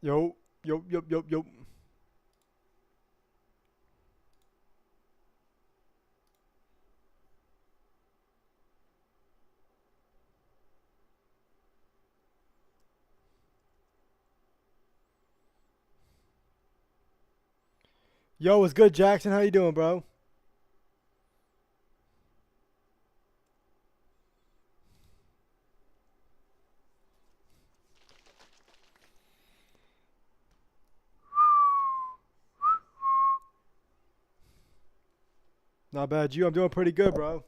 Yo, yo, yo, yo, yo. Yo, what's good, Jackson? How you doing, bro? Not bad, you. I'm doing pretty good, bro.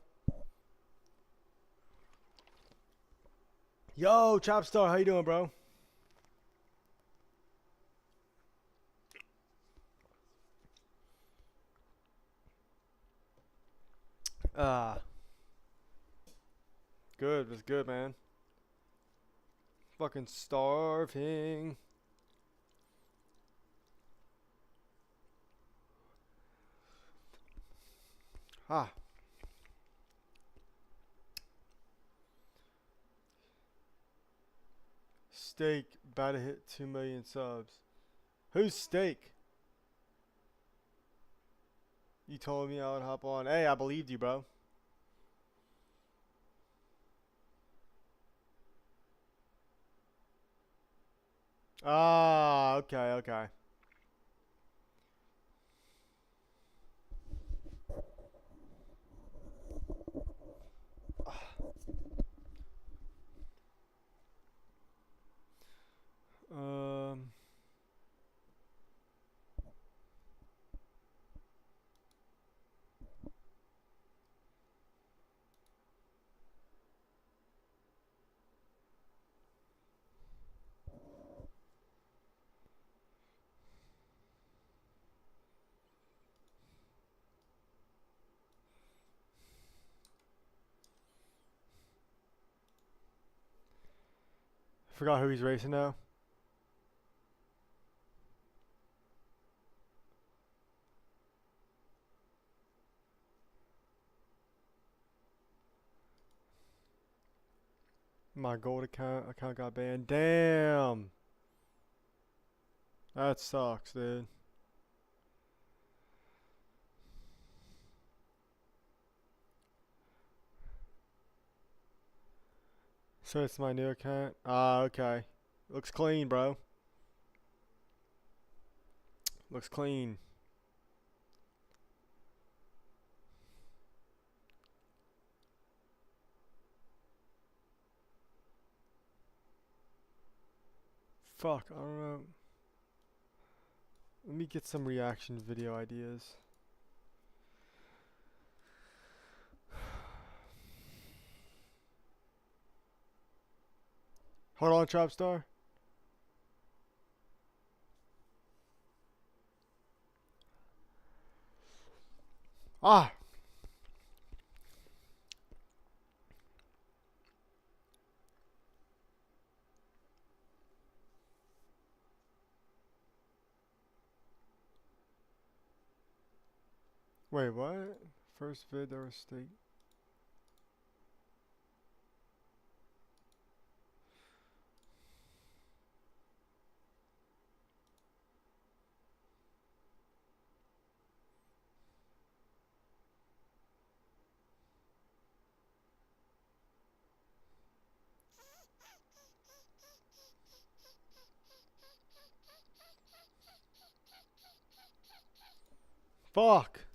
Yo, Chopstar, how you doing, bro? Ah, good. Was good, man. Fucking starving. Ah, Steak about to hit 2 million subs. Who's Steak? You told me I would hop on. Hey, I believed you, bro. Ah, okay, okay. Um, forgot who he's racing now. My gold account got banned. Damn, that sucks, dude. So it's my new account. Ah, okay. Looks clean, bro. Looks clean. Fuck, I don't know. Let me get some reaction video ideas. Hold on, Chopstar. Ah, wait, what? First vid there was steak. Fuck.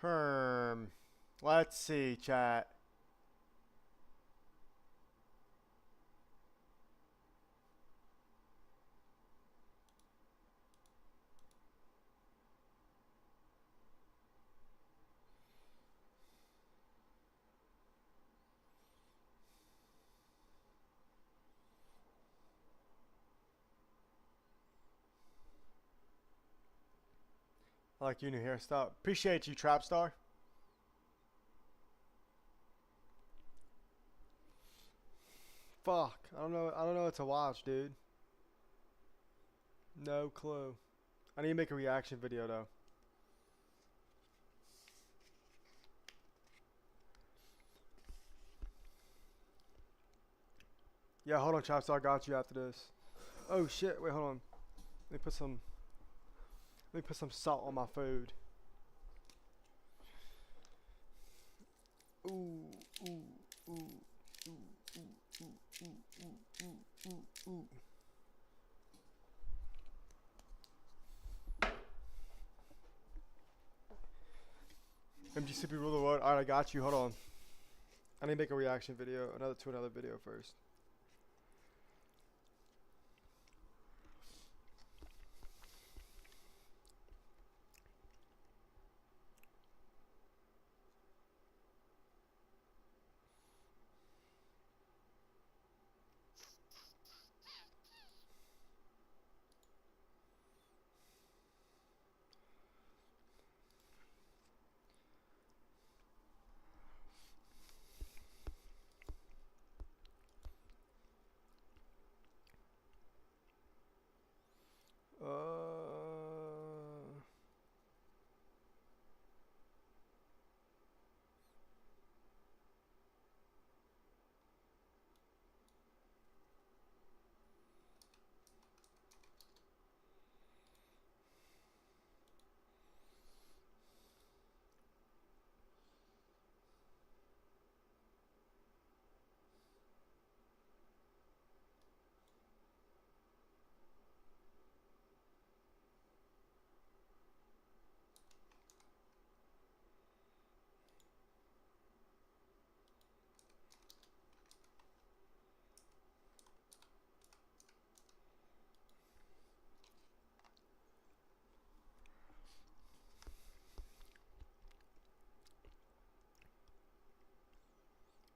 Herm. Let's see, chat. I like your new hairstyle. Appreciate you, Trap Star. Fuck. I don't know. I don't know what to watch, dude. No clue. I need to make a reaction video though. Yeah, hold on, Trap Star. I got you after this. Oh shit! Wait, hold on. Let me put some. Let me put some salt on my food. Ooh, ooh, ooh, ooh, ooh, ooh, ooh, ooh, ooh, ooh, ooh. MGCP rule the world. Alright, I got you. Hold on. I need to make a reaction video. Another video first.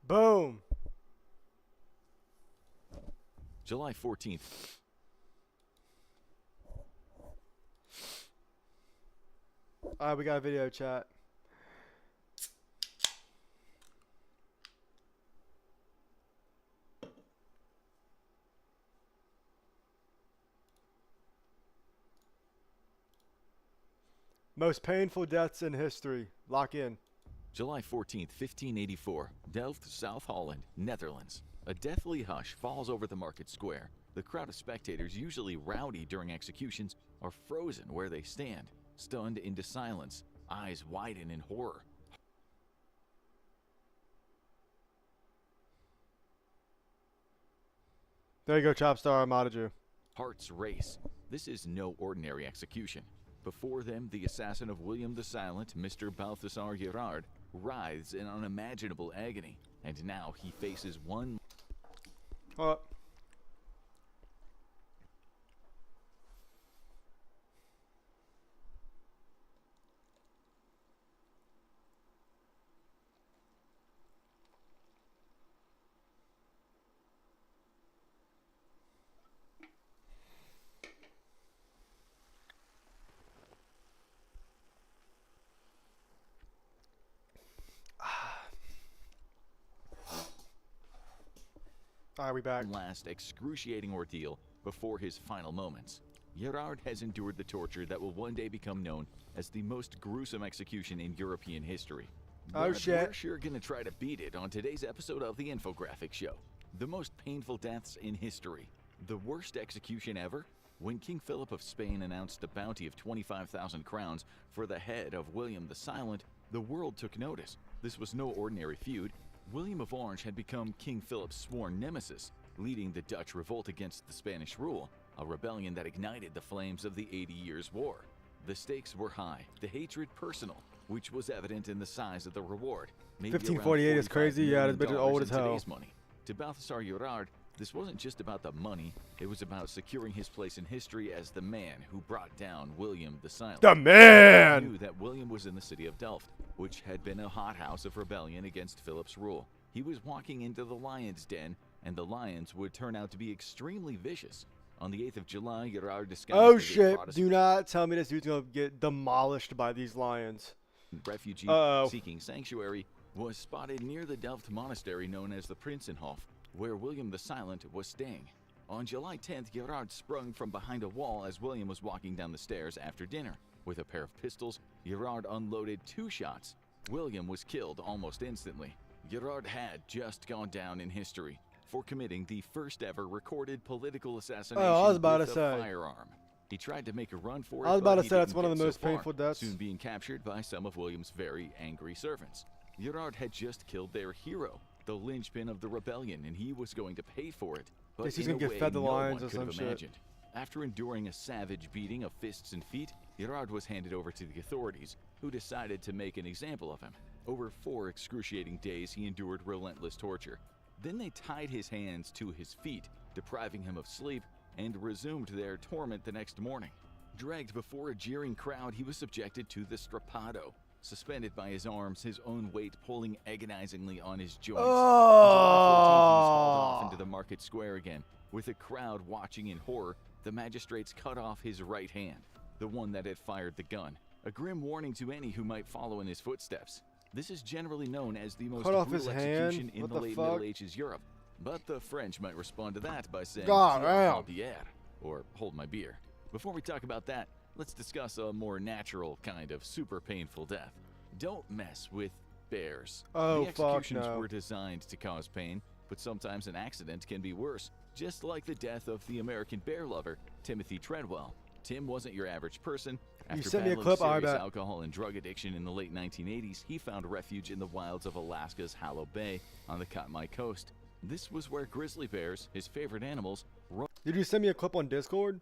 Boom. July 14th. Alright, we got a video chat. Most painful deaths in history. Lock in. July 14th, 1584. Delft, South Holland, Netherlands. A deathly hush falls over the market square. The crowd of spectators, usually rowdy during executions, are frozen where they stand, stunned into silence, eyes widen in horror. There you go, Chopstar. I modded you. Hearts race. This is no ordinary execution. Before them, the assassin of William the Silent, Mr. Balthasar Gerard, writhes in unimaginable agony, and now he faces one. Hold up. Alright, we back. Last excruciating ordeal before his final moments. Gerard has endured the torture that will one day become known as the most gruesome execution in European history. Oh, But shit. we're sure gonna try to beat it on today's episode of the Infographic Show. The most painful deaths in history. The worst execution ever? When King Philip of Spain announced the bounty of 25,000 crowns for the head of William the Silent, the world took notice. This was no ordinary feud. William of Orange had become King Philip's sworn nemesis, leading the Dutch revolt against the Spanish rule, a rebellion that ignited the flames of the 80 Years' War. The stakes were high, the hatred personal, which was evident in the size of the reward. Maybe 1548 is crazy. Yeah, this bitch is old as hell. Today's money. To Balthasar Gerard, this wasn't just about the money, it was about securing his place in history as the man who brought down William the Silent. The man! He knew that William was in the city of Delft, which had been a hothouse of rebellion against Philip's rule. He was walking into the lion's den, and the lions would turn out to be extremely vicious. On the 8th of July, Gerard disguised Oh as a shit! Protestant Do not tell me this dude's gonna get demolished by these lions. refugee Uh-oh. seeking sanctuary was spotted near the Delft monastery known as the Prinsenhof, where William the Silent was staying. On July 10th, Gerard sprung from behind a wall as William was walking down the stairs after dinner. With a pair of pistols, Gerard unloaded 2 shots. William was killed almost instantly. Gerard had just gone down in history for committing the first ever recorded political assassination about with to a say. firearm. He tried to make a run for it, I was but about to he say that's didn't one of get the so most far, painful deaths. soon being captured by some of William's very angry servants. Gerard had just killed their hero, the linchpin of the rebellion, and he was going to pay for it. But Guess he's in gonna a get way fed the no lions one or could have some shit. imagined. After enduring a savage beating of fists and feet, Gerard was handed over to the authorities, who decided to make an example of him. Over 4 excruciating days, he endured relentless torture. Then they tied his hands to his feet, depriving him of sleep, and resumed their torment the next morning. Dragged before a jeering crowd, he was subjected to the strappado, suspended by his arms, his own weight pulling agonizingly on his joints. On July 14th, he was hauled off into the market square again. With a crowd watching in horror, the magistrates cut off his right hand, the one that had fired the gun, a grim warning to any who might follow in his footsteps. This is generally known as the most Cut off brutal his hand? execution in What the the late fuck? Middle Ages Europe. But the French might respond to that by saying, God "Tiens, damn." ma bière," or hold my beer. Before we talk about that, let's discuss a more natural kind of super painful death. Don't mess with bears. Oh, The fuck executions no. were designed to cause pain, but sometimes an accident can be worse, just like the death of the American bear lover, Timothy Treadwell. Tim wasn't your average person. After sent me a battling clip, I serious bet. alcohol and drug addiction in the late 1980s, he found refuge in the wilds of Alaska's Hallow Bay on the Katmai coast. This was where grizzly bears, his favorite animals, Did you send me a clip on Discord?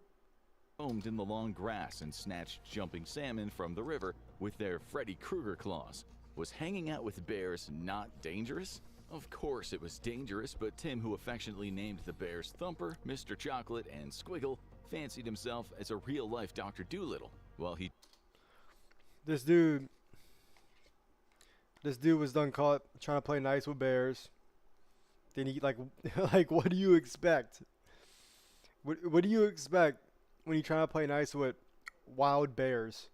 roamed in the long grass and snatched jumping salmon from the river with their Freddy Krueger claws. Was hanging out with bears not dangerous? Of course it was dangerous, but Tim, who affectionately named the bears Thumper, Mr. Chocolate, and Squiggle, fancied himself as a real-life Dr. Doolittle. While he This dude was done caught trying to play nice with bears. Then he like what do you expect? What do you expect when you try to play nice with wild bears?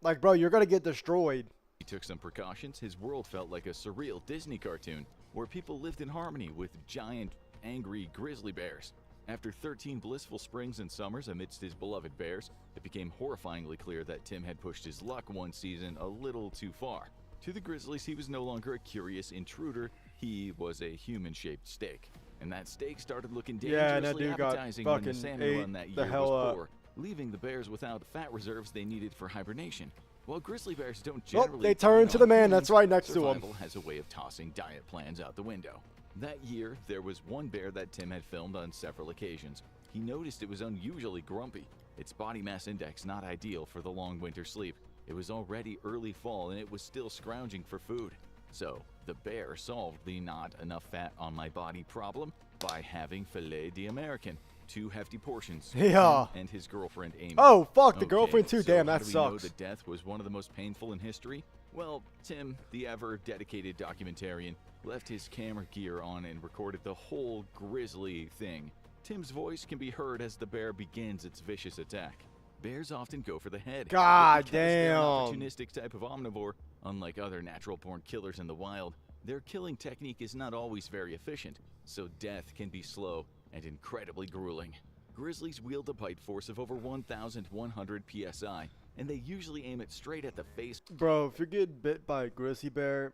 Like, bro, you're gonna get destroyed. took some precautions, his world felt like a surreal Disney cartoon where people lived in harmony with giant, angry grizzly bears. After 13 blissful springs and summers amidst his beloved bears, it became horrifyingly clear that Tim had pushed his luck one season a little too far. To the Grizzlies, he was no longer a curious intruder, he was a human-shaped steak. And that steak started looking Yeah, dangerously that dude got appetizing when the fucking salmon ate run that the year hell was up. poor, leaving the bears without the fat reserves they needed for hibernation. While grizzly bears don't Oh, generally they turn dine to on the man humans, that's right next to him. survival has a way of tossing diet plans out the window. That year, there was one bear that Tim had filmed on several occasions. He noticed it was unusually grumpy, its body mass index not ideal for the long winter sleep. It was already early fall and it was still scrounging for food. So, the bear solved the not enough fat on my body problem by having filet d'American, 2 hefty portions. Yeah. Him and his girlfriend Amy. Oh, fuck, the Okay, girlfriend too. so Damn, how that do we know sucks. that death was one of the most painful in history? Well, Tim, the ever-dedicated documentarian, left his camera gear on and recorded the whole grisly thing. Tim's voice can be heard as the bear begins its vicious attack. Bears often go for the head. but God because they're an damn. opportunistic type of omnivore, unlike other natural-born killers in the wild, their killing technique is not always very efficient, so death can be slow and incredibly grueling. Grizzlies wield a bite force of over 1,100 psi, and they usually aim it straight at the face. Bro, if you're getting bit by a grizzly bear,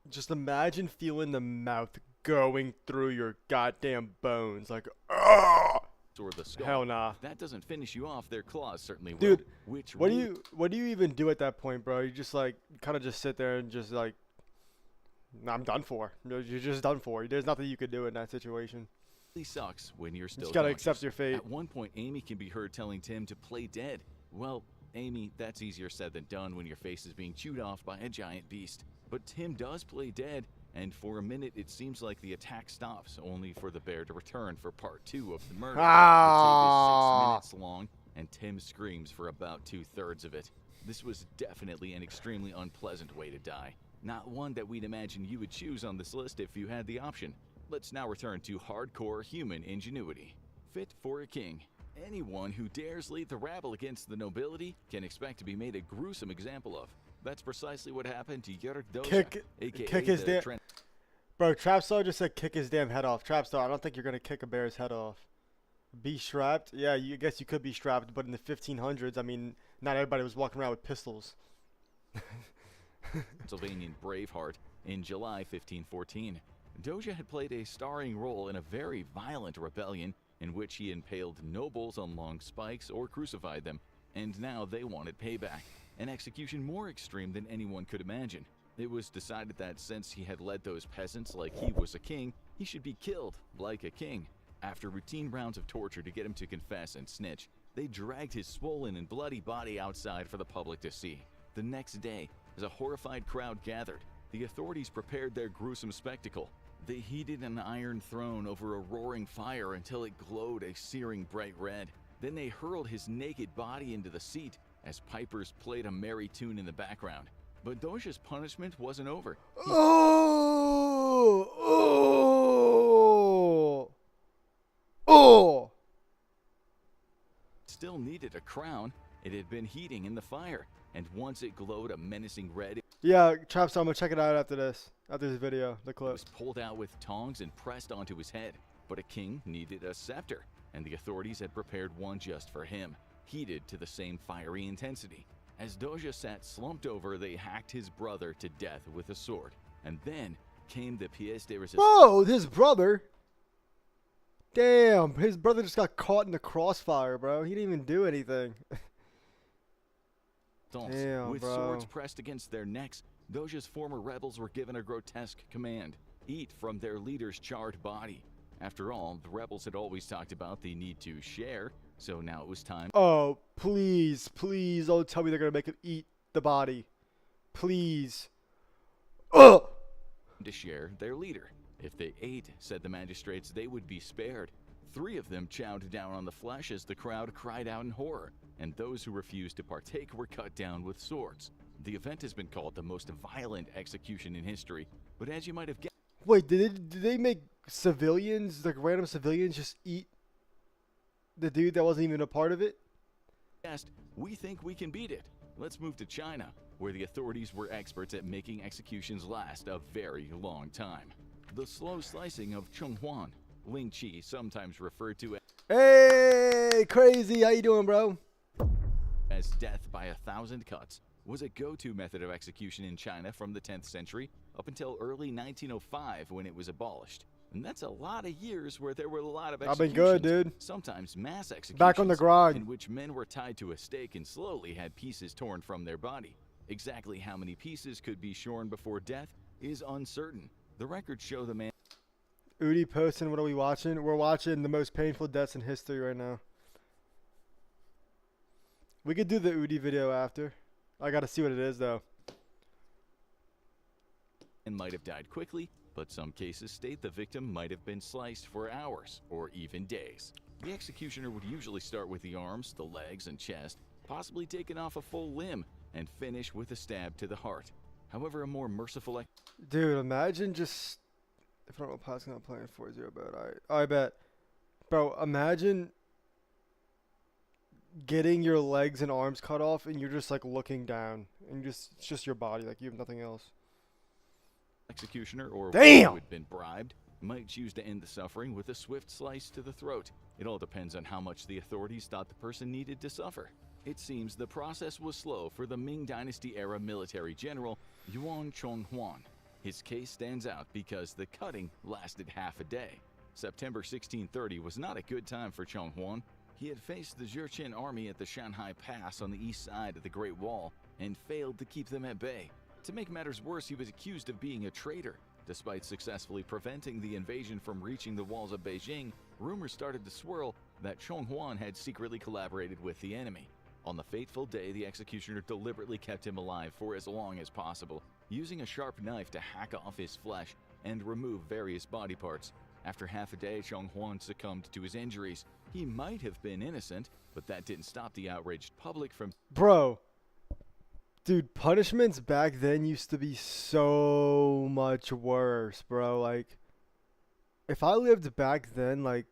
just imagine feeling the mouth going through your goddamn bones. Like, ah! Or the skull. Hell nah. If that doesn't finish you off, their claws certainly will. Dude, Which What really do you even do at that point, bro? You just like kind of just sit there and just like, "Nah, I'm done for. You're just done for. There's nothing you could do in that situation. sucks when you're still just gotta conscious. accept your fate. At one point, Amy can be heard telling Tim to play dead. Well, Amy, that's easier said than done when your face is being chewed off by a giant beast. But Tim does play dead, and for a minute it seems like the attack stops, only for the bear to return for part 2 of the murder. Ah. The tape is 6 minutes long, and Tim screams for about 2/3 of it. This was definitely an extremely unpleasant way to die. Not one that we'd imagine you would choose on this list if you had the option. Let's now return to hardcore human ingenuity. Fit for a king. Anyone who dares lead the rabble against the nobility can expect to be made a gruesome example of. That's precisely what happened to Yurk Doja, Kick his damn. Bro, Trapstar just said kick his damn head off. Trapstar, I don't think you're gonna kick a bear's head off. Be strapped? Yeah, I guess you could be strapped, but in the 1500s, I mean, not everybody was walking around with pistols. Pennsylvanian Braveheart in July 1514. Doja had played a starring role in a very violent rebellion in which he impaled nobles on long spikes or crucified them, and now they wanted payback, an execution more extreme than anyone could imagine. It was decided that since he had led those peasants like he was a king, he should be killed like a king. After routine rounds of torture to get him to confess and snitch, they dragged his swollen and bloody body outside for the public to see. The next day, as a horrified crowd gathered, the authorities prepared their gruesome spectacle. They heated an iron throne over a roaring fire until it glowed a searing bright red. Then they hurled his naked body into the seat as pipers played a merry tune in the background. But Doja's punishment wasn't over. Still needed a crown. It had been heating in the fire, and once it glowed a menacing red, Yeah, Trapstar, I'm gonna check it out after this video, the it clip. was pulled out with tongs and pressed onto his head. But a king needed a scepter, and the authorities had prepared one just for him, heated to the same fiery intensity. As Doja sat slumped over, they hacked his brother to death with a sword. And then came the pièce de résistance. Whoa, his brother? Damn, his brother just got caught in the crossfire, bro. He didn't even do anything. Damn, with bro. swords pressed against their necks, Doja's former rebels were given a grotesque command: eat from their leader's charred body. After all, the rebels had always talked about the need to share, so now it was time Oh, please, please don't tell me they're gonna make him eat the body. Please. Ugh! to share their leader. If they ate, said the magistrates, they would be spared. 3 of them chowed down on the flesh as the crowd cried out in horror, and those who refused to partake were cut down with swords. The event has been called the most violent execution in history, but as you might have guessed, Wait, did they make civilians, like random civilians, just eat the dude that wasn't even a part of it? we think we can beat it. Let's move to China, where the authorities were experts at making executions last a very long time. The slow slicing of Chonghuan, Ling Chi, sometimes referred to Hey, crazy, how you doing, bro? as death by 1,000 cuts, was a go-to method of execution in China from the 10th century up until early 1905 when it was abolished. And that's a lot of years where there were a lot of I've executions. been good, dude. Sometimes mass executions. Back on the grind. In which men were tied to a stake and slowly had pieces torn from their body. Exactly how many pieces could be shorn before death is uncertain. The records show the man Udi posting, what are we watching? We're watching the most painful deaths in history right now. We could do the Udi video after. I gotta see what it is, though. might have died quickly, but some cases state the victim might have been sliced for hours or even days. The executioner would usually start with the arms, the legs, and chest, possibly taking off a full limb, and finish with a stab to the heart. However, a more merciful Dude, imagine just... If I don't know passing, I'm playing 4-0, but I bet. Bro, imagine getting your legs and arms cut off and you're just like looking down and it's just your body, like you have nothing else. executioner or Damn! who had been bribed might choose to end the suffering with a swift slice to the throat. It all depends on how much the authorities thought the person needed to suffer. It seems the process was slow for the Ming Dynasty era military general Yuan Chonghuan. His case stands out because the cutting lasted half a day. September 1630 was not a good time for Chonghuan. He had faced the Jurchen army at the Shanhai Pass on the east side of the Great Wall and failed to keep them at bay. To make matters worse, he was accused of being a traitor. Despite successfully preventing the invasion from reaching the walls of Beijing, rumors started to swirl that Chonghuan had secretly collaborated with the enemy. On the fateful day, the executioner deliberately kept him alive for as long as possible, using a sharp knife to hack off his flesh and remove various body parts. After half a day, Chonghuan succumbed to his injuries. He might have been innocent, but that didn't stop the outraged public from... Bro. Dude, punishments back then used to be so much worse, bro. Like, If I lived back then, like,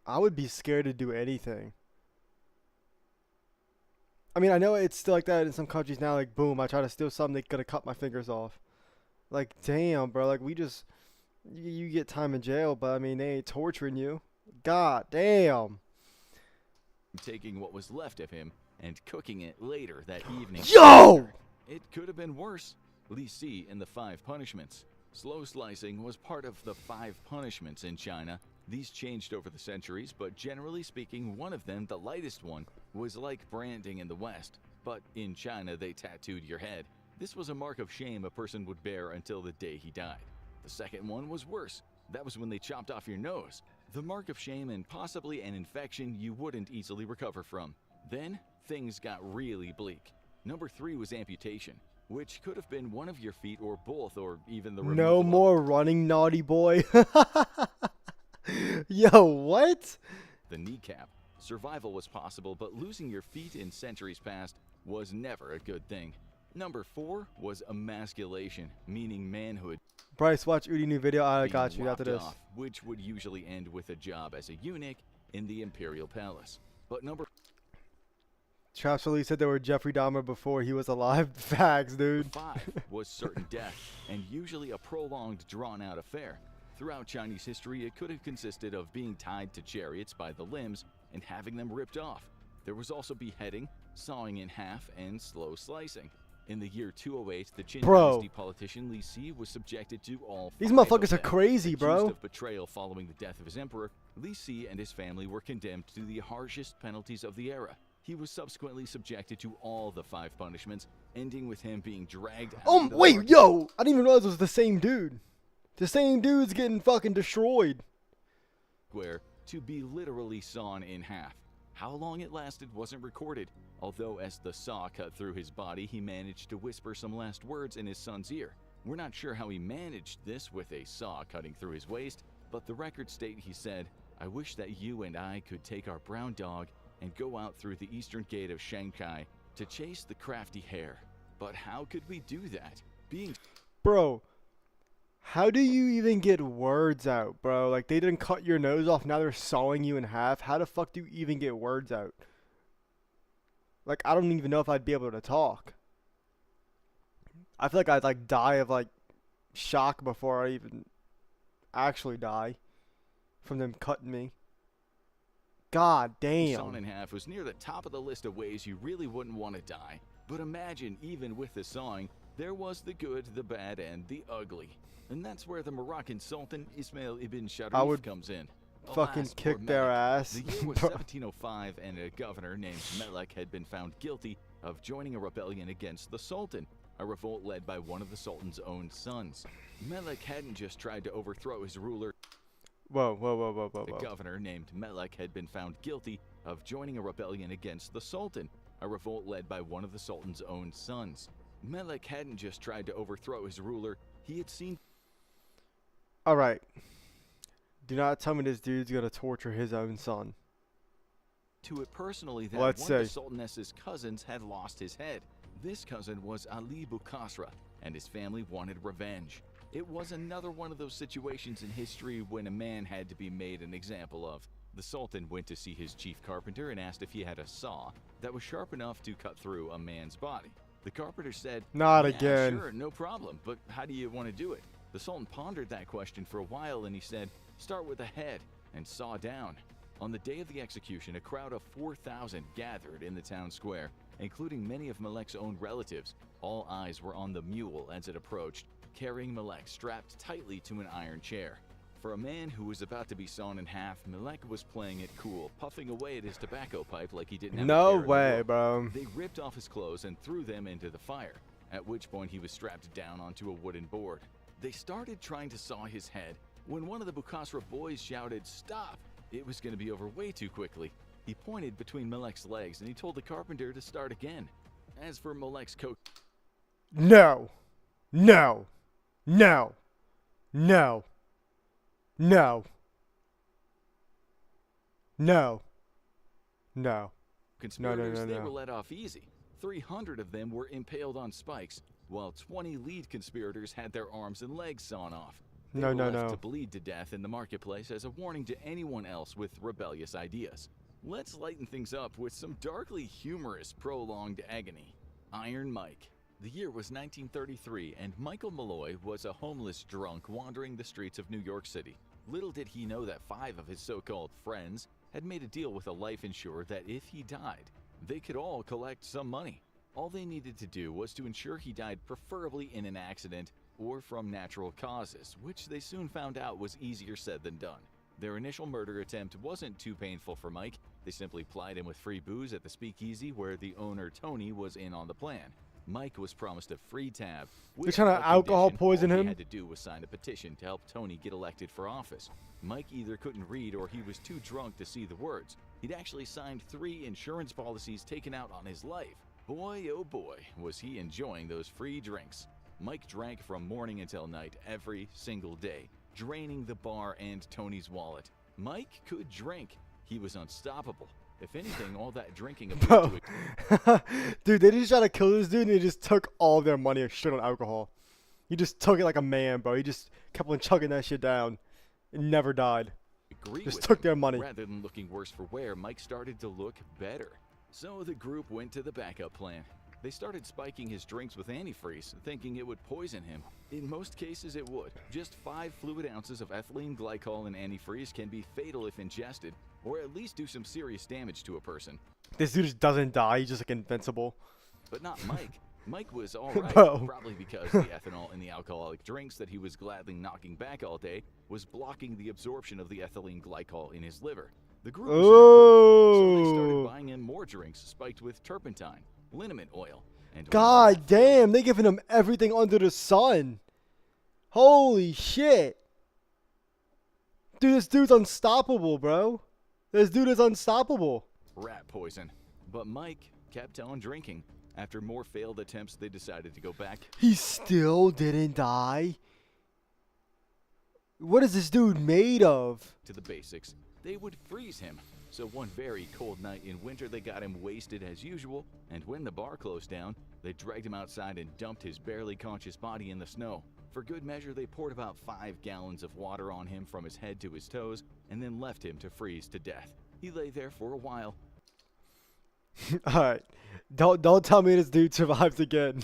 I would be scared to do anything. I mean, I know it's still like that in some countries now. Like, boom, I try to steal something, they gonna cut my fingers off. Like, damn, bro. Like, you get time in jail, but I mean, they ain't torturing you. God damn. taking what was left of him and cooking it later that evening. Yo! It could have been worse. Li Si in the 5 punishments. Slow slicing was part of the 5 punishments in China. These changed over the centuries, but generally speaking, one of them, the lightest one, was like branding in the West. But in China, they tattooed your head. This was a mark of shame a person would bear until the day he died. The second one was worse. That was when they chopped off your nose. The mark of shame and possibly an infection you wouldn't easily recover from. Then, things got really bleak. Number 3 was amputation, which could have been one of your feet or both, or even the removal No of more running, naughty boy. Yo, what? the kneecap. Survival was possible, but losing your feet in centuries past was never a good thing. Number 4 was emasculation, meaning manhood Bryce, watch Udi new video. I being got you after lopped this. off, which would usually end with a job as a eunuch in the imperial palace. But number Traps really said they were Jeffrey Dahmer before he was alive. Facts, dude. 5 was certain death, and usually a prolonged, drawn-out affair. Throughout Chinese history, it could have consisted of being tied to chariots by the limbs and having them ripped off. There was also beheading, sawing in half, and slow slicing. In the year 208, the Qin Bro. dynasty politician Li Si was subjected to all These 5 motherfuckers of are them. crazy, bro. Accused of betrayal following the death of his emperor, Li Si and his family were condemned to the harshest penalties of the era. He was subsequently subjected to all the 5 punishments, ending with him being dragged out into the Wait, market yo! I didn't even realize it was the same dude. The same dude's getting fucking destroyed. square to be literally sawn in half. How long it lasted wasn't recorded, although as the saw cut through his body, he managed to whisper some last words in his son's ear. We're not sure how he managed this with a saw cutting through his waist, but the records state he said, "I wish that you and I could take our brown dog and go out through the eastern gate of Shanghai to chase the crafty hare. But how could we do that? Being Bro, how do you even get words out, bro? Like, they didn't cut your nose off, now they're sawing you in half. How the fuck do you even get words out? Like, I don't even know if I'd be able to talk. I feel like I'd, like, die of, like, shock before I even actually die from them cutting me. God sawn in damn. half was near the top of the list of ways you really wouldn't want to die. But imagine, even with the sawing, there was the good, the bad, and the ugly. And that's where the Moroccan Sultan Ismail ibn I would Sharif comes in. Fucking Alas, kick poor their Melek. ass. The year was 1705, and a governor named Melek had been found guilty of joining a rebellion against the Sultan, a revolt led by one of the Sultan's own sons. Melek hadn't just tried to overthrow his ruler. Whoa, whoa, whoa, whoa, whoa, The whoa. governor named Melek had been found guilty of joining a rebellion against the Sultan, a revolt led by one of the Sultan's own sons. Melek hadn't just tried to overthrow his ruler, he had seen Alright. Do not tell me this dude's gonna torture his own son. to it personally that Let's one of the say. Sultaness's cousins had lost his head. This cousin was Ali Bukasra, and his family wanted revenge. It was another one of those situations in history when a man had to be made an example of. The Sultan went to see his chief carpenter and asked if he had a saw that was sharp enough to cut through a man's body. The carpenter said, Not "Yeah, again." Sure, no problem, but how do you want to do it?" The Sultan pondered that question for a while and he said, "Start with the head and saw down." On the day of the execution, a crowd of 4,000 gathered in the town square, including many of Melek's own relatives. All eyes were on the mule as it approached, carrying Melek strapped tightly to an iron chair. For a man who was about to be sawn in half, Melek was playing it cool, puffing away at his tobacco pipe like he didn't have a No care in the way, world. bro. They ripped off his clothes and threw them into the fire, at which point he was strapped down onto a wooden board. They started trying to saw his head when one of the Bukasra boys shouted, "Stop!" It was going to be over way too quickly. He pointed between Melek's legs and he told the carpenter to start again. As for Melek's coach No. No. No. No. No. No. No. conspirators, no, they no. were let off easy. 300 of them were impaled on spikes, while 20 lead conspirators had their arms and legs sawn off. They No, were no, left to no. bleed to death in the marketplace as a warning to anyone else with rebellious ideas. Let's lighten things up with some darkly humorous prolonged agony. Iron Mike. The year was 1933, and Michael Malloy was a homeless drunk wandering the streets of New York City. Little did he know that 5 of his so-called friends had made a deal with a life insurer that if he died, they could all collect some money. All they needed to do was to ensure he died preferably in an accident or from natural causes, which they soon found out was easier said than done. Their initial murder attempt wasn't too painful for Mike. They simply plied him with free booze at the speakeasy where the owner, Tony, was in on the plan. Mike was promised a free tab. They're trying to alcohol poison All he him? had to do was sign a petition to help Tony get elected for office. Mike either couldn't read or he was too drunk to see the words. He'd actually signed 3 insurance policies taken out on his life. Boy, oh boy, was he enjoying those free drinks. Mike drank from morning until night every single day, draining the bar and Tony's wallet. Mike could drink. He was unstoppable. If anything, all that drinking appeared to Bro. Dude, they just tried to kill this dude and they just took all their money straight on alcohol. He just took it like a man, bro. He just kept on chugging that shit down and never died. agree Just with took him. their money. Rather than looking worse for wear, Mike started to look better. So the group went to the backup plan. They started spiking his drinks with antifreeze, thinking it would poison him. In most cases, it would. Just 5 fluid ounces of ethylene glycol in antifreeze can be fatal if ingested, or at least do some serious damage to a person. This dude just doesn't die. He's just like invincible. But not Mike. Mike was alright, Bro. probably because the ethanol in the alcoholic drinks that he was gladly knocking back all day was blocking the absorption of the ethylene glycol in his liver. The group was in a hurry, so they started Oh. buying him more drinks spiked with turpentine, liniment oil, and God damn, they giving him everything under the sun. Holy shit. Dude, this dude's unstoppable, bro. This dude is unstoppable. rat poison. But Mike kept on drinking. After more failed attempts, they decided to go back He still didn't die. What is this dude made of? to the basics. They would freeze him. So one very cold night in winter, they got him wasted as usual, and when the bar closed down, they dragged him outside and dumped his barely conscious body in the snow. For good measure, they poured about 5 gallons of water on him from his head to his toes, and then left him to freeze to death. He lay there for a while. Alright. Don't tell me this dude survives again.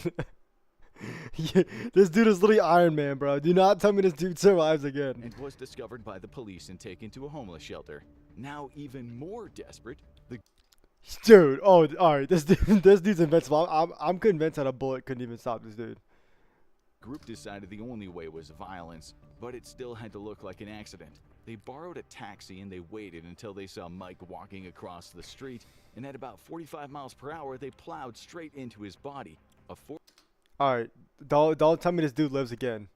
Yeah, this dude is literally Iron Man, bro. Do not tell me this dude survives again. And was discovered by the police and taken to a homeless shelter. Now even more desperate, the Dude, oh, alright. This dude's invincible. I'm convinced that a bullet couldn't even stop this dude. group decided the only way was violence, but it still had to look like an accident. They borrowed a taxi and they waited until they saw Mike walking across the street, and at about 45 miles per hour, they plowed straight into his body. Alright. Don't tell me this dude lives again.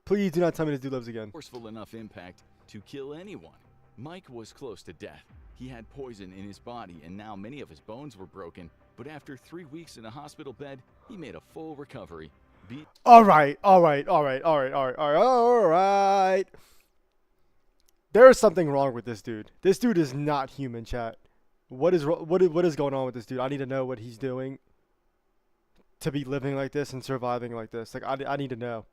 Please do not tell me this dude lives again. Forceful enough impact to kill anyone. Mike was close to death. He had poison in his body, and now many of his bones were broken. But after 3 weeks in a hospital bed, he made a full recovery. Alright. There is something wrong with this dude. This dude is not human, chat. What is going on with this dude? I need to know what he's doing to be living like this and surviving like this. Like, I need to know.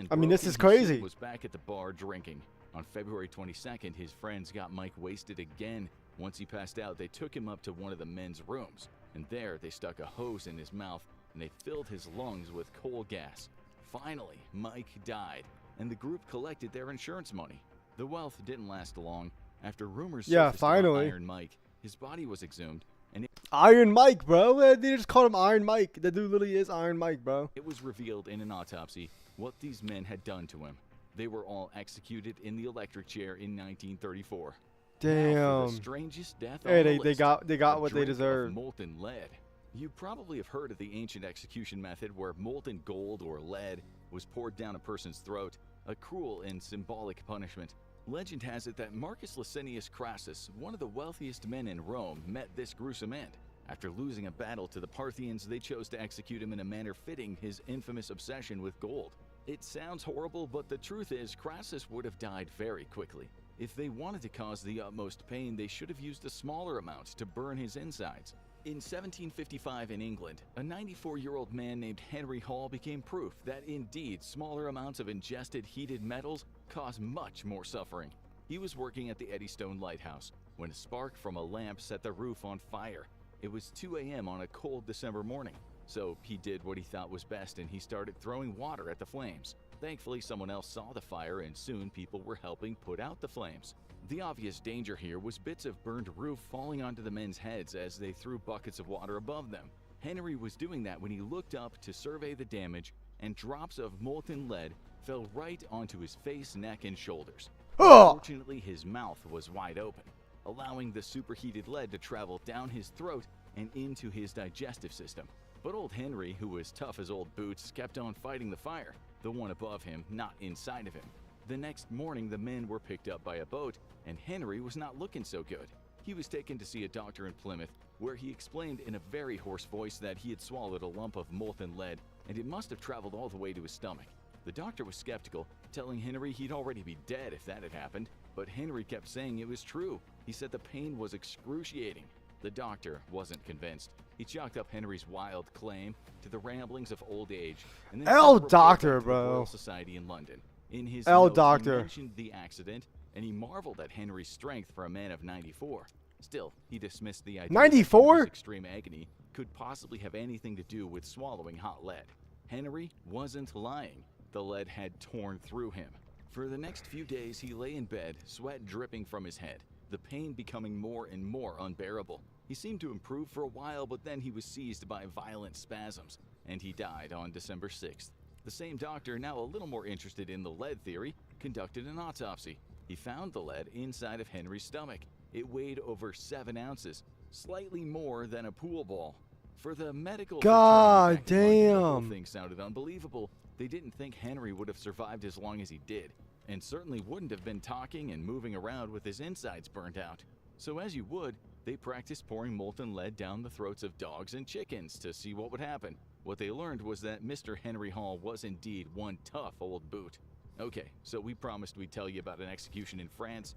I mean, this is crazy. Was back at the bar drinking. On February 22nd, his friends got Mike wasted again. Once he passed out, they took him up to one of the men's rooms, and there they stuck a hose in his mouth and they filled his lungs with coal gas. Finally, Mike died, and the group collected their insurance money. The wealth didn't last long. After rumors surfaced about finally. Iron Mike, his body was exhumed, and Iron Mike, bro. They just called him Iron Mike. That dude literally is Iron Mike, bro. it was revealed in an autopsy what these men had done to him. They were all executed in the electric chair in 1934. Now for Damn. the strangest death Hey, on the they list, got a what they drink of deserved. molten lead. You probably have heard of the ancient execution method where molten gold or lead was poured down a person's throat, a cruel and symbolic punishment. Legend has it that Marcus Licinius Crassus, one of the wealthiest men in Rome, met this gruesome end. After losing a battle to the Parthians, they chose to execute him in a manner fitting his infamous obsession with gold. It sounds horrible, but the truth is Crassus would have died very quickly. If they wanted to cause the utmost pain, they should have used a smaller amount to burn his insides. In 1755 in England, a 94-year-old man named Henry Hall became proof that indeed smaller amounts of ingested heated metals cause much more suffering. He was working at the Eddystone Lighthouse when a spark from a lamp set the roof on fire. It was 2 a.m. on a cold December morning, so he did what he thought was best and he started throwing water at the flames. Thankfully, someone else saw the fire and soon people were helping put out the flames. The obvious danger here was bits of burned roof falling onto the men's heads as they threw buckets of water above them. Henry was doing that when he looked up to survey the damage, and drops of molten lead fell right onto his face, neck, and shoulders. Oh! Fortunately, his mouth was wide open, allowing the superheated lead to travel down his throat and into his digestive system. But old Henry, who was tough as old boots, kept on fighting the fire, the one above him, not inside of him. The next morning, the men were picked up by a boat, and Henry was not looking so good. He was taken to see a doctor in Plymouth, where he explained in a very hoarse voice that he had swallowed a lump of molten lead, and it must have traveled all the way to his stomach. The doctor was skeptical, telling Henry he'd already be dead if that had happened, but Henry kept saying it was true. He said the pain was excruciating. The doctor wasn't convinced. He chalked up Henry's wild claim to the ramblings of old age, and then L sent a report doctor, back to the bro. Royal Society in London. In his L note, doctor. he mentioned the accident, and he marveled at Henry's strength for a man of 94. Still, he dismissed the idea that 94? Henry's extreme agony could possibly have anything to do with swallowing hot lead. Henry wasn't lying. The lead had torn through him. For the next few days, he lay in bed, sweat dripping from his head, the pain becoming more and more unbearable. He seemed to improve for a while, but then he was seized by violent spasms, and he died on December 6th. The same doctor, now a little more interested in the lead theory, conducted an autopsy. He found the lead inside of Henry's stomach. It weighed over 7 ounces, slightly more than a pool ball. For the medical God fraternity back in London, the whole damn. thing sounded unbelievable. They didn't think Henry would have survived as long as he did, and certainly wouldn't have been talking and moving around with his insides burnt out. So as you would, they practiced pouring molten lead down the throats of dogs and chickens to see what would happen. What they learned was that Mr. Henry Hall was indeed one tough old boot. Okay, so we promised we'd tell you about an execution in France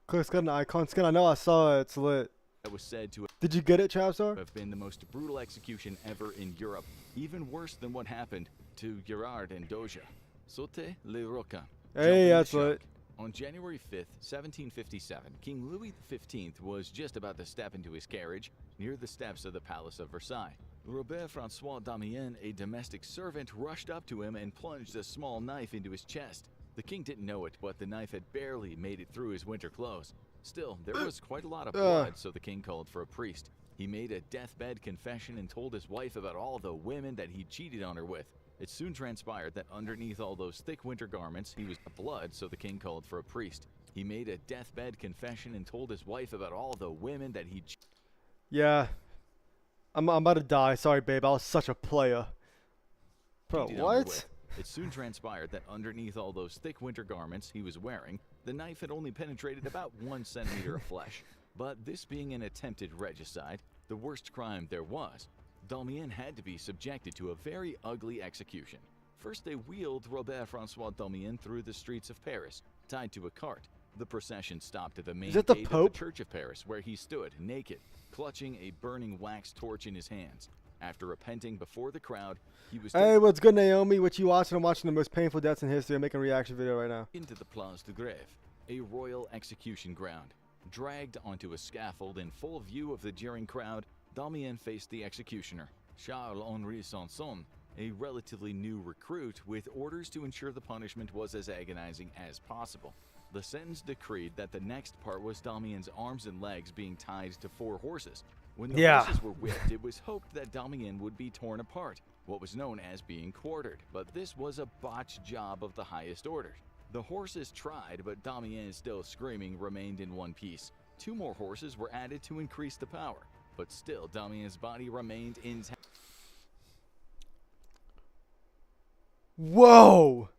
Click's got an icon skin. I know I saw it. It's lit. that was said to Did you get it, Chapstar? have been the most brutal execution ever in Europe, even worse than what happened to Gerard and Doja. Saute le Roca. Hey, that's lit. On January 5th, 1757, King Louis XV was just about to step into his carriage near the steps of the Palace of Versailles. Robert Francois Damien, a domestic servant, rushed up to him and plunged a small knife into his chest. The king didn't know it, but the knife had barely made it through his winter clothes. Still, there was quite a lot of blood, so the king called for a priest. He made a deathbed confession and told his wife about all the women that he cheated on her with. It soon transpired that underneath all those thick winter garments, he was blood, so the king called for a priest. He made a deathbed confession and told his wife about all the women that he Yeah. I'm about to die. Sorry, babe. I was such a player. Bro, cheated on her what? with. It soon transpired that underneath all those thick winter garments he was wearing, the knife had only penetrated about 1 centimeter of flesh. But this being an attempted regicide, the worst crime there was, Damien had to be subjected to a very ugly execution. First, they wheeled Robert Francois Damien through the streets of Paris, tied to a cart. The procession stopped at the main Is that the gate of Pope? the Church of Paris, where he stood, naked, clutching a burning wax torch in his hands. After repenting before the crowd, he was Hey, what's good, Naomi? What you watching? I'm watching the most painful deaths in history. I'm making a reaction video right now. into the Place de Grève, a royal execution ground. Dragged onto a scaffold in full view of the jeering crowd, Damien faced the executioner, Charles-Henri Sanson, a relatively new recruit with orders to ensure the punishment was as agonizing as possible. The sentence decreed that the next part was Damien's arms and legs being tied to 4 horses. When the Yeah. horses were whipped, it was hoped that Damien would be torn apart, what was known as being quartered, but this was a botched job of the highest order. The horses tried, but Damien, still screaming, remained in one piece. 2 more horses were added to increase the power, but still Damien's body remained intact. Whoa!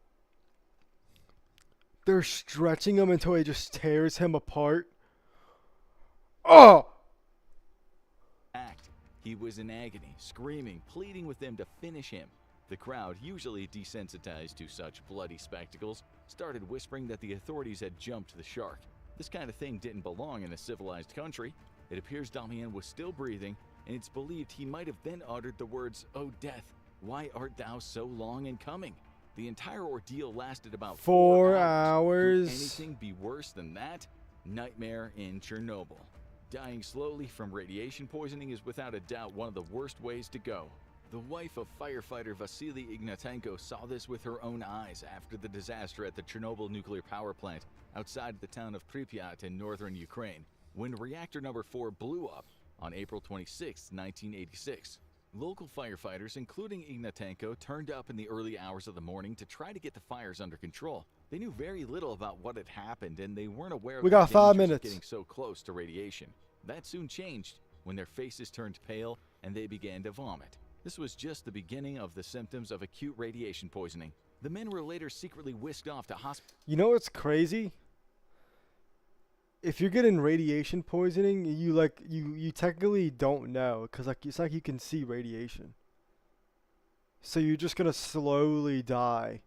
They're stretching him until he just tears him apart. Oh! He was in agony, screaming, pleading with them to finish him. The crowd, usually desensitized to such bloody spectacles, started whispering that the authorities had jumped the shark. This kind of thing didn't belong in a civilized country. It appears Damian was still breathing, and it's believed he might have then uttered the words, "O death, why art thou so long in coming?" The entire ordeal lasted about 4 4 hours. hours. Could anything be worse than that? Nightmare in Chernobyl. Dying slowly from radiation poisoning is without a doubt one of the worst ways to go. The wife of firefighter Vasily Ignatenko saw this with her own eyes after the disaster at the Chernobyl nuclear power plant outside the town of Pripyat in northern Ukraine, when reactor number 4 blew up on April 26, 1986. Local firefighters, including Ignatenko, turned up in the early hours of the morning to try to get the fires under control. They knew very little about what had happened, and they weren't aware of We the got 5 dangers of minutes. getting so close to radiation. That soon changed when their faces turned pale and they began to vomit. This was just the beginning of the symptoms of acute radiation poisoning. The men were later secretly whisked off to hospital. You know what's crazy? If you're getting radiation poisoning, you technically don't know, cause like it's like you can see radiation. So you're just gonna slowly die.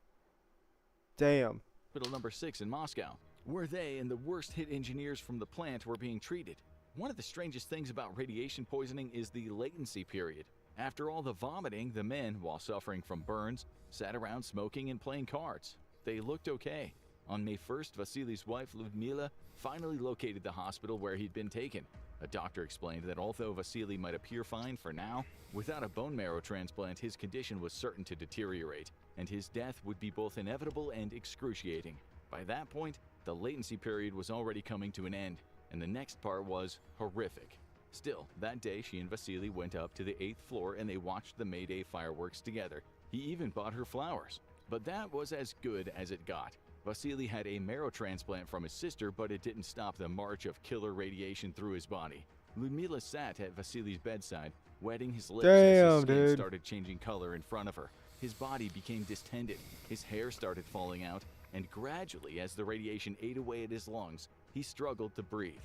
Damn. Hospital number 6 in Moscow, where they and the worst hit engineers from the plant were being treated. One of the strangest things about radiation poisoning is the latency period. After all the vomiting, the men, while suffering from burns, sat around smoking and playing cards. They looked okay. On May 1st, Vasily's wife, Ludmila, finally located the hospital where he'd been taken. A doctor explained that although Vasily might appear fine for now, without a bone marrow transplant, his condition was certain to deteriorate, and his death would be both inevitable and excruciating. By that point, the latency period was already coming to an end, and the next part was horrific. Still, that day she and Vasily went up to the 8th floor and they watched the May Day fireworks together. He even bought her flowers. But that was as good as it got. Vasily had a marrow transplant from his sister, but it didn't stop the march of killer radiation through his body. Ludmila sat at Vasily's bedside, wetting his lips as his skin started changing color in front of her. His body became distended, his hair started falling out, and gradually, as the radiation ate away at his lungs, he struggled to breathe.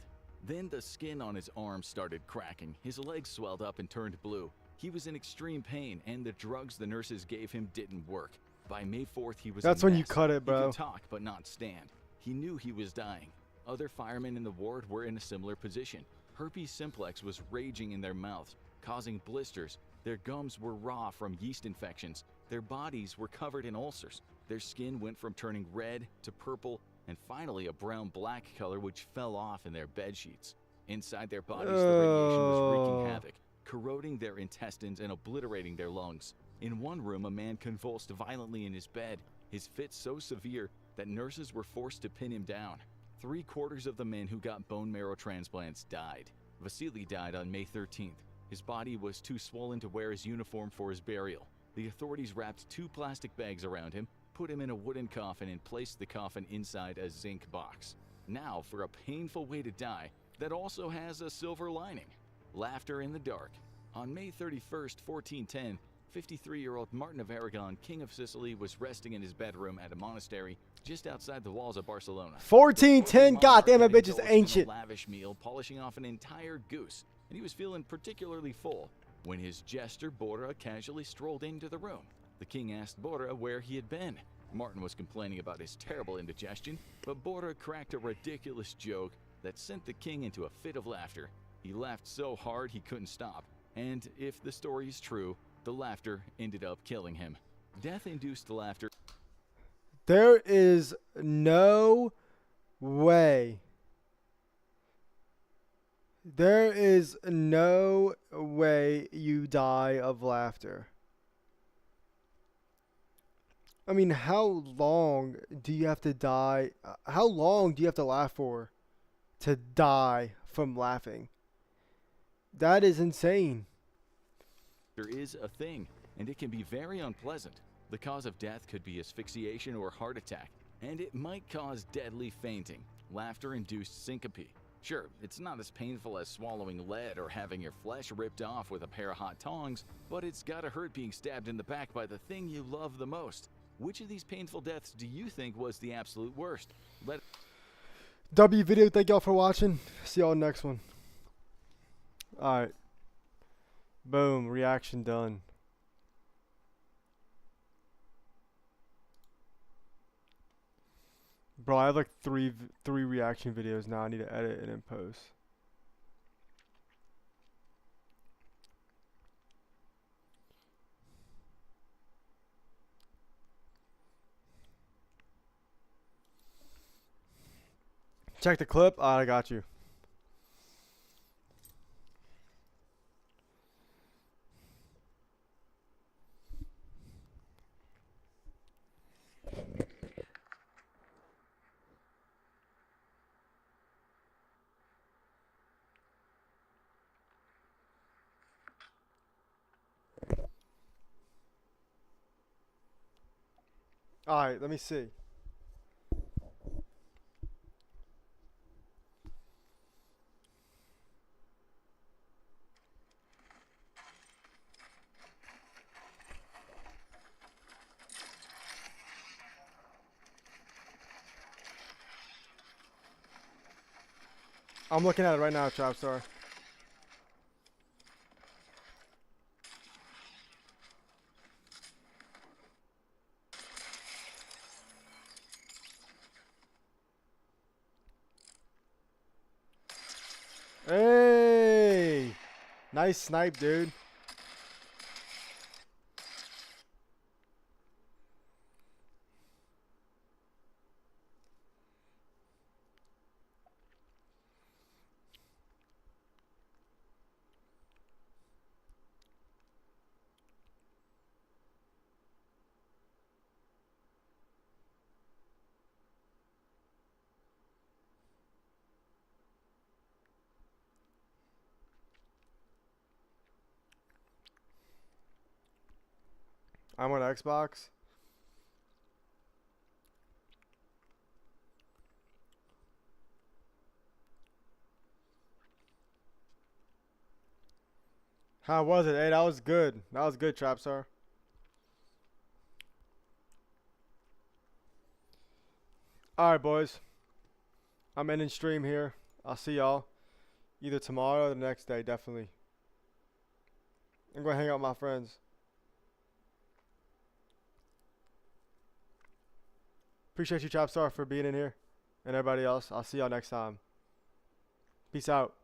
Then the skin on his arms started cracking, his legs swelled up and turned blue. He was in extreme pain, and the drugs the nurses gave him didn't work. By May 4th, he was That's a when mess. you cut it, bro. He could talk but not stand. He knew he was dying. Other firemen in the ward were in a similar position. Herpes simplex was raging in their mouths, causing blisters. Their gums were raw from yeast infections. Their bodies were covered in ulcers. Their skin went from turning red to purple and finally a brown-black color which fell off in their bed sheets. Inside their bodies, the radiation was wreaking havoc, corroding their intestines and obliterating their lungs. In one room, a man convulsed violently in his bed, his fit so severe that nurses were forced to pin him down. 3/4 of the men who got bone marrow transplants died. Vasily died on May 13th. His body was too swollen to wear his uniform for his burial. The authorities wrapped 2 plastic bags around him, put him in a wooden coffin, and placed the coffin inside a zinc box. Now for a painful way to die that also has a silver lining. Laughter in the dark. On May 31st, 1410, 53-year-old Martin of Aragon, king of Sicily, was resting in his bedroom at a monastery just outside the walls of Barcelona. 1410, goddamn, that bitch is Indulged in a ancient. lavish meal, polishing off an entire goose, and he was feeling particularly full when his jester Bora casually strolled into the room. The king asked Bora where he had been. Martin was complaining about his terrible indigestion, but Bora cracked a ridiculous joke that sent the king into a fit of laughter. He laughed so hard he couldn't stop, and if the story is true, the laughter ended up killing him. Death-induced laughter. There is no way. There is no way you die of laughter. I mean, how long do you have to die? How long do you have to laugh for to die from laughing? That is insane. There is a thing, and it can be very unpleasant. The cause of death could be asphyxiation or heart attack, and it might cause deadly fainting, laughter-induced syncope. Sure, it's not as painful as swallowing lead or having your flesh ripped off with a pair of hot tongs, but it's gotta hurt being stabbed in the back by the thing you love the most. Which of these painful deaths do you think was the absolute worst? W video, thank y'all for watching. See y'all next one. Alright. Boom, reaction done. Bro, I have like three reaction videos now I need to edit and then post. Check the clip. Alright, I got you. Alright, let me see. I'm looking at it right now, Trapstar. Hey! Nice snipe, dude. I'm on Xbox. How was it? Hey, that was good. That was good, Trapstar. Alright, boys. I'm ending stream here. I'll see y'all either tomorrow or the next day, definitely. I'm going to hang out with my friends. Appreciate you, Trapstar, for being in here. And everybody else. I'll see y'all next time. Peace out.